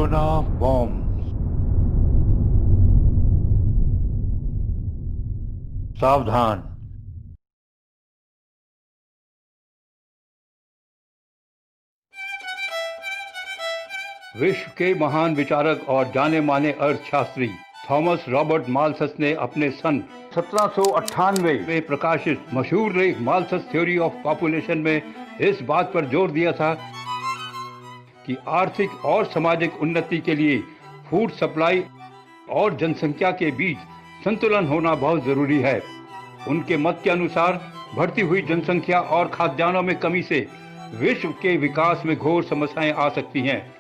Corona bomb. सावधान। विश्व के महान विचारक और जाने माने अर्थशास्त्री थॉमस रॉबर्ट मालथस ने अपने सन 1798 में प्रकाशित मशहूर लेख मालथस थ्योरी ऑफ पॉपुलेशन में इस बात पर जोर दिया था कि आर्थिक और सामाजिक उन्नति के लिए फूड सप्लाई और जनसंख्या के बीच संतुलन होना बहुत जरूरी है। उनके मत के अनुसार बढ़ती हुई जनसंख्या और खाद्यान्नों में कमी से विश्व के विकास में घोर समस्याएं आ सकती हैं।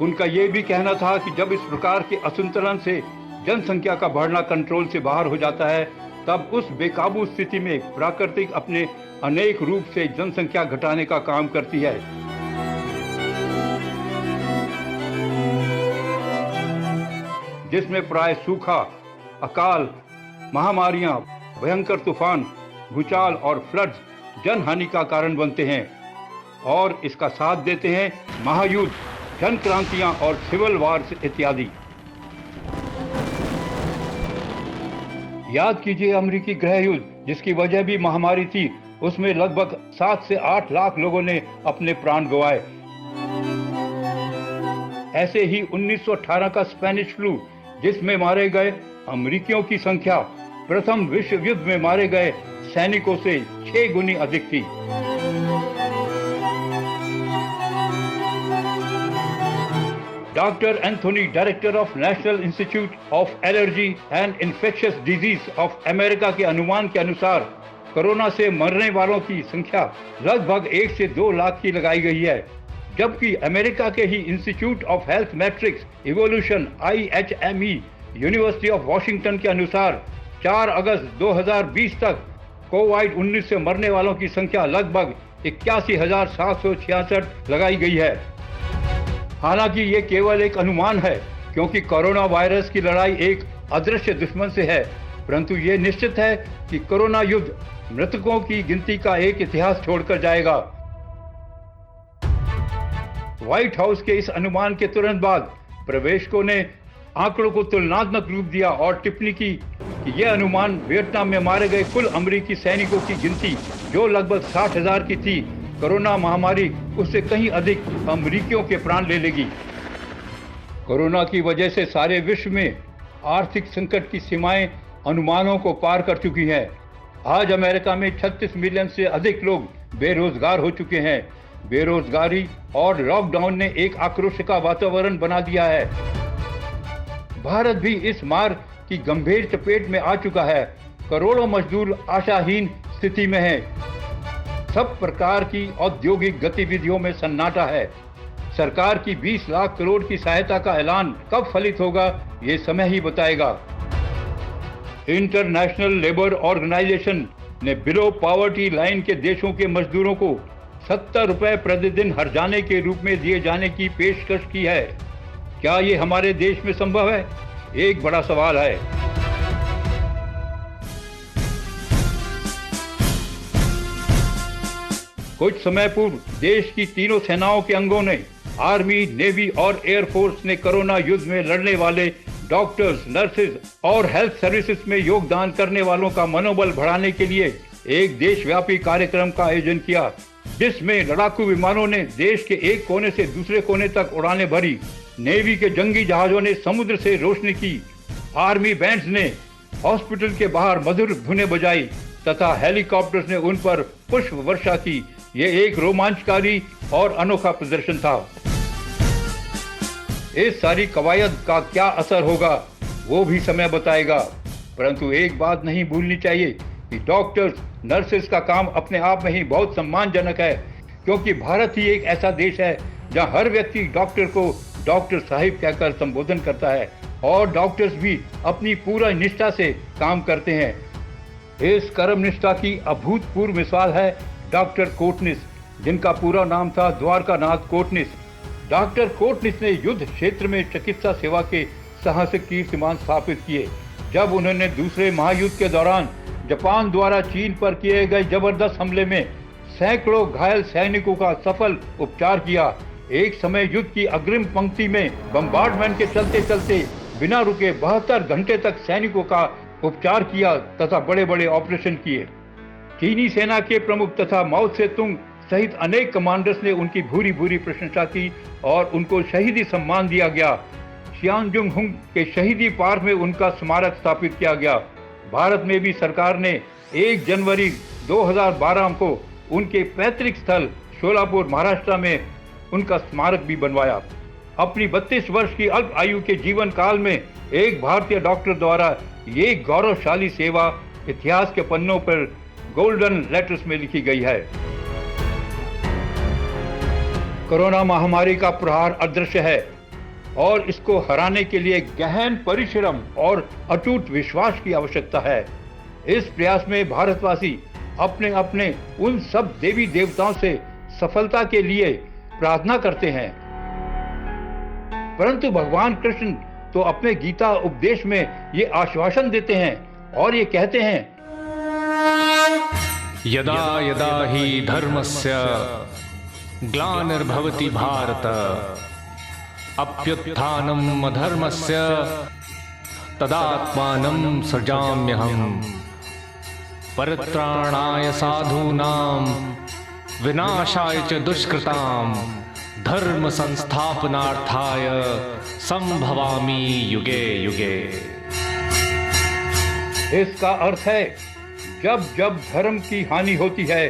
उनका यह भी कहना था कि जब इस प्रकार के असंतुलन से जनसंख्या का बढ़ना कंट्रोल से बाहर हो जाता है, तब उस बेकाबू स्थिति में प्राकृतिक अपने अनेक रूप से जनसंख्या घटाने का काम करती है। जिसमें प्राय सूखा, अकाल, महामारियां, भयंकर तूफान, भूचाल और फ्लड्स जनहानि का कारण बनते हैं और इसका साथ देते हैं महायुद्ध, जन क्रांतियां और सिविल वार्स इत्यादि। याद कीजिए अमेरिकी गृह युद्ध, जिसकी वजह भी महामारी थी। उसमें लगभग 7 से 8 लाख लोगों ने अपने प्राण गंवाए। ऐसे ही 1918 का स्पेनिश फ्लू, जिसमें मारे गए अमेरिकियों की संख्या प्रथम विश्व युद्ध में मारे गए सैनिकों से 6 गुनी अधिक थी। Doctor Anthony, director of national institute of allergy and infectious disease of America के अनुमान के अनुसार कोरोना से मरने वालों की संख्या लगभग 1 से 2 लाख की लगाई गई है, जबकि अमेरिका के ही institute of health metrics evolution IHME university of Washington के अनुसार 4 अगस्त 2020 तक कोविड-19 से मरने वालों की संख्या लगभग 81,766 लगाई गई है। हालांकि ये केवल एक अनुमान है, क्योंकि कोरोना वायरस की लड़ाई एक अदृश्य दुश्मन से है, परंतु ये निश्चित है कि कोरोना युद्ध मृतकों की गिनती का एक इतिहास छोड़कर जाएगा। व्हाइट हाउस के इस अनुमान के तुरंत बाद प्रवेशकों ने आंकड़ों को तुलनात्मक रूप दिया और टिप्पणी की कि यह अनुमान वियतनाम में मारे गए कुल अमेरिकी सैनिकों की गिनती, जो लगभग 60,000 की थी, कोरोना महामारी उससे कहीं अधिक अमेरिकियों के प्राण ले लेगी। कोरोना की वजह से सारे विश्व में आर्थिक संकट की सीमाएं अनुमानों को पार कर चुकी हैं। आज अमेरिका में 36 मिलियन से अधिक लोग बेरोजगार हो चुके हैं। बेरोजगारी और लॉकडाउन ने एक आक्रोश का वातावरण बना दिया है। भारत भी इस मार की गंभीर चपेट में आ चुका है। करोड़ों मजदूर आशाहीन स्थिति में हैं। सब प्रकार की औद्योगिक गतिविधियों में सन्नाटा है। सरकार की 20 लाख करोड़ की सहायता का ऐलान कब फलित होगा, ये समय ही बताएगा। इंटरनेशनल लेबर ऑर्गेनाइजेशन ने बिलो पॉवर्टी लाइन के देशों के मजदूरों को 70 रुपए प्रतिदिन हर्जाने के रूप में दिए जाने की पेशकश की है। क्या ये हमारे देश में संभव है? एक बड़ा सवाल है। कुछ समय पूर्व देश की तीनों सेनाओं के अंगों ने, आर्मी, नेवी और एयरफोर्स ने कोरोना युद्ध में लड़ने वाले डॉक्टर्स, नर्सेज और हेल्थ सर्विसेज में योगदान करने वालों का मनोबल बढ़ाने के लिए एक देशव्यापी कार्यक्रम का आयोजन किया, जिसमें लड़ाकू विमानों ने देश के एक कोने से दूसरे कोने तक उड़ानें भरी, नेवी के जंगी जहाजों ने समुद्र से रोशनी की, आर्मी बैंड्स ने हॉस्पिटल के बाहर मधुर धुनें बजाई तथा हेलीकॉप्टर्स ने उन पर पुष्प वर्षा की। ये एक रोमांचकारी और अनोखा प्रदर्शन था। इस सारी कवायद का क्या असर होगा, वो भी समय बताएगा, परंतु एक बात नहीं भूलनी चाहिए कि डॉक्टर्स, नर्सेस का काम अपने आप में ही बहुत सम्मानजनक है, क्योंकि भारत ही एक ऐसा देश है जहां हर व्यक्ति डॉक्टर को डॉक्टर साहिब कहकर संबोधन करता है और डॉक्टर्स भी अपनी पूरा निष्ठा से काम करते हैं। इस कर्म निष्ठा की अभूतपूर्व मिसाल है डॉक्टर कोटनिस, जिनका पूरा नाम था द्वारकानाथ कोटनिस। डॉक्टर कोटनिस ने युद्ध क्षेत्र में चिकित्सा सेवा के साहसिक कीर्तिमान स्थापित किए। जब उन्होंने दूसरे महायुद्ध के दौरान जापान द्वारा चीन पर किए गए जबरदस्त हमले में सैकड़ों घायल सैनिकों का सफल उपचार किया, एक समय युद्ध की अग्रिम पंक्ति में बम्बार्डमेंट के चलते चलते बिना रुके 72 घंटे तक सैनिकों का उपचार किया तथा बड़े बड़े ऑपरेशन किए। चीनी सेना के प्रमुख तथा माओ त्से-तुंग सहित अनेक कमांडर्स ने उनकी भूरी भूरी प्रशंसा की और उनको शहीदी सम्मान दिया गया। शियानजुंग के शहीदी पार्क में उनका स्मारक स्थापित किया गया। भारत में भी सरकार ने 1 जनवरी 2012 को उनके पैतृक स्थल शोलापुर महाराष्ट्र में उनका स्मारक भी बनवाया। अपनी 32 वर्ष की अल्प आयु के जीवन काल में एक भारतीय डॉक्टर द्वारा ये गौरवशाली सेवा इतिहास के पन्नों पर गोल्डन लेटर्स में लिखी गई है। कोरोना महामारी का प्रहार अदृश्य है और इसको हराने के लिए गहन परिश्रम और अटूट विश्वास की आवश्यकता है। इस प्रयास में भारतवासी अपने अपने उन सब देवी देवताओं से सफलता के लिए प्रार्थना करते हैं, परंतु भगवान कृष्ण तो अपने गीता उपदेश में ये आश्वासन देते हैं और ये कहते हैं, यदा यदा हि धर्मस्य ग्लानिर्भवति भारत अप्युत्थानम् अधर्मस्य तदात्मानं सृजाम्यहम् परित्राणाय साधूनां विनाशाय च दुष्कृतां धर्म संस्थापनार्थाय संभवामि युगे युगे। इसका अर्थ है जब जब धर्म की हानि होती है,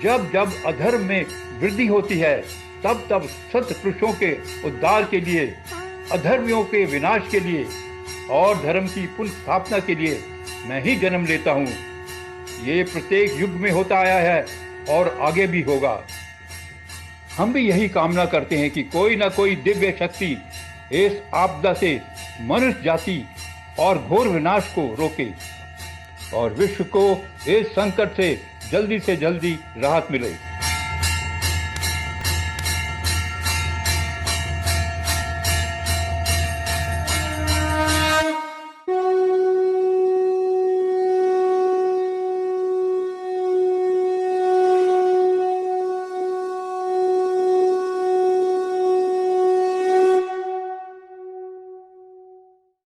जब जब अधर्म में वृद्धि होती है, तब तब सत्पुरुषों के उद्धार के लिए, अधर्मियों के विनाश के लिए और धर्म की पुनः स्थापना के लिए मैं ही जन्म लेता हूँ। ये प्रत्येक युग में होता आया है और आगे भी होगा। हम भी यही कामना करते हैं कि कोई न कोई दिव्य शक्ति इस आपदा से मनुष्य जाति और घोर विनाश को रोके और विश्व को इस संकट से जल्दी राहत मिले।